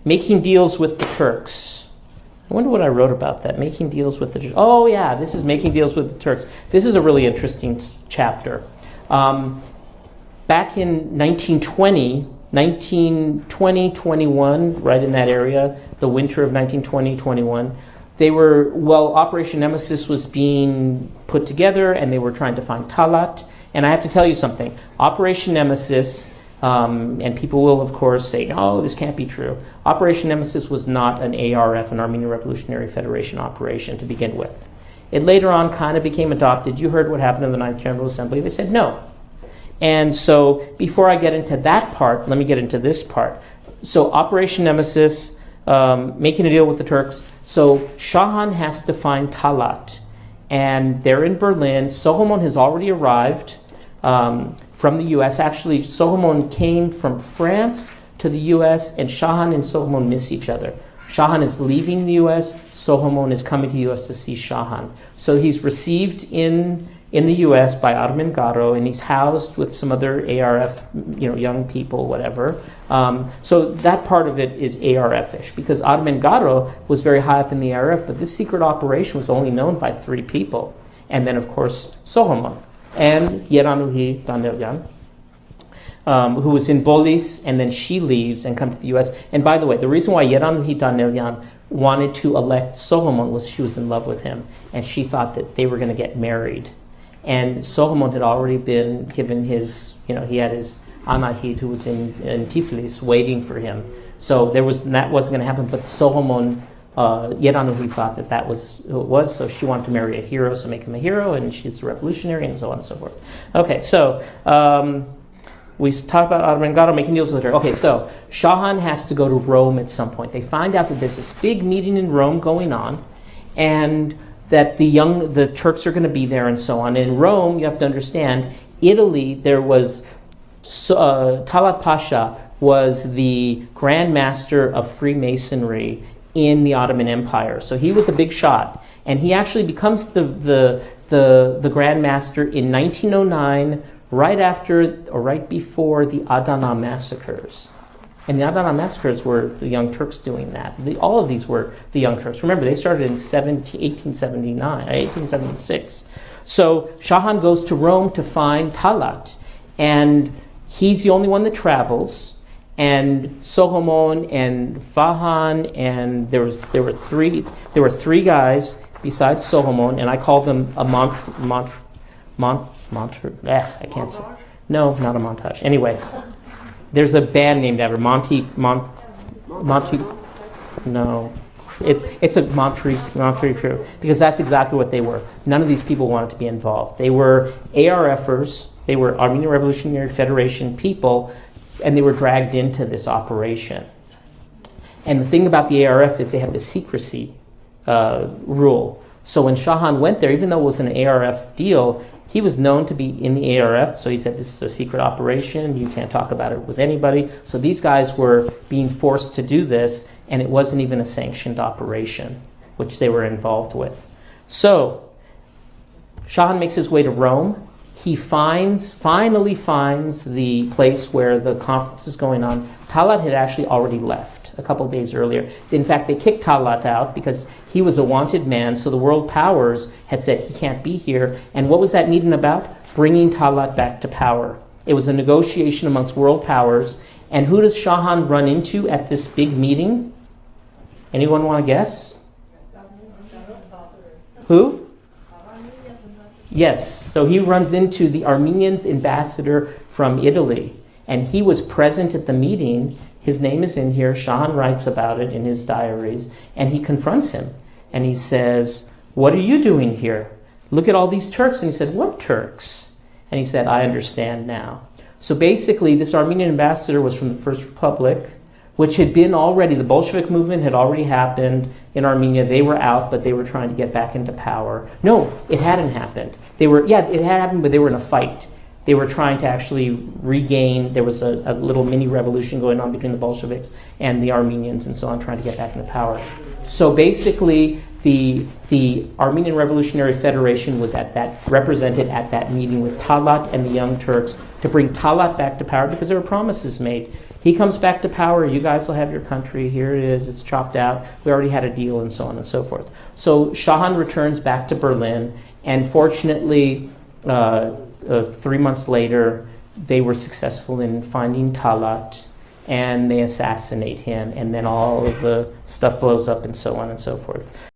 Making deals with the Turks. I wonder what I wrote about that. Making deals with the Turks. Oh yeah, this is making deals with the Turks. This is a really interesting chapter. Back in 1920, 21, right in that area, the winter of 1920-21, Operation Nemesis was being put together, and they were trying to find Talat. And I have to tell you something. Operation Nemesis, and people will, of course, say, no, this can't be true. Operation Nemesis was not an ARF, an Armenian Revolutionary Federation operation to begin with. It later on kind of became adopted. You heard what happened in the Ninth General Assembly. They said no. And so before I get into that part, let me get into this part. So Operation Nemesis, making a deal with the Turks. So Shahan has to find Talat. And they're in Berlin. Soghomon has already arrived from the U.S. Actually, Soghomon came from France to the U.S., and Shahan and Soghomon miss each other. Shahan is leaving the U.S., Soghomon is coming to the U.S. to see Shahan. So he's received in the U.S. by Armengaro, and he's housed with some other ARF, young people, whatever. So that part of it is ARF-ish, because Armengaro was very high up in the ARF, but this secret operation was only known by 3 people. And then, of course, Soghomon and Yeranuhi Danilyan, who was in Bolis, and then she leaves and comes to the U.S. And by the way, the reason why Yeranuhi Danilyan wanted to elect Soghomon was she was in love with him, and she thought that they were going to get married. And Soghomon had already been given his, he had his Anahid who was in Tiflis waiting for him. So that wasn't going to happen, but Soghomon, Yeranuhi thought that was who it was, so she wanted to marry a hero, so make him a hero, and she's a revolutionary, and so on and so forth. Okay, so we talked about Armengaro making deals with her. Okay, so Shahan has to go to Rome at some point. They find out that there's this big meeting in Rome going on, and that the Turks are going to be there and so on. In Rome, you have to understand, Italy, there was, Talat Pasha was the Grand Master of Freemasonry in the Ottoman Empire. So he was a big shot. And he actually becomes the Grand Master in 1909, right after or right before the Adana massacres. And the Adana massacres were the Young Turks doing that. All of these were the Young Turks. Remember, they started in 1876. So Shahan goes to Rome to find Talat. And he's the only one that travels. And Soghomon and Fahan, and there were three guys besides Soghomon, and I call them a I can't say. No, not a montage. Anyway. There's a band named after Monty. No, it's a Monterey crew, because that's exactly what they were. None of these people wanted to be involved. They were ARFers. They were Armenian Revolutionary Federation people, and they were dragged into this operation. And the thing about the ARF is they have the secrecy rule. So when Shahan went there, even though it was an ARF deal, he was known to be in the ARF, so he said, this is a secret operation, you can't talk about it with anybody. So these guys were being forced to do this, and it wasn't even a sanctioned operation, which they were involved with. So Shahan makes his way to Rome. He finally finds the place where the conference is going on. Talat had actually already left a couple of days earlier. In fact, they kicked Talat out because he was a wanted man, so the world powers had said he can't be here. And what was that meeting about? Bringing Talat back to power. It was a negotiation amongst world powers. And who does Shahan run into at this big meeting? Anyone want to guess? Who? Yes, so he runs into the Armenians ambassador from Italy, and he was present at the meeting. His name is in here. Shahan writes about it in his diaries, and he confronts him, and he says, what are you doing here? Look at all these Turks. And he said, what Turks? And he said, I understand now. So basically, this Armenian ambassador was from the First Republic, which had been already, the Bolshevik movement had already happened in Armenia. They were out, but they were trying to get back into power. No, it hadn't happened. It had happened, but they were in a fight. They were trying to actually regain, there was a little mini revolution going on between the Bolsheviks and the Armenians and so on, trying to get back into power. So basically, the Armenian Revolutionary Federation was represented at that meeting with Talat and the Young Turks to bring Talat back to power because there were promises made. He comes back to power, you guys will have your country, here it is, it's chopped out, we already had a deal, and so on and so forth. So Shahan returns back to Berlin, and fortunately, 3 months later, they were successful in finding Talat, and they assassinate him, and then all of the stuff blows up and so on and so forth.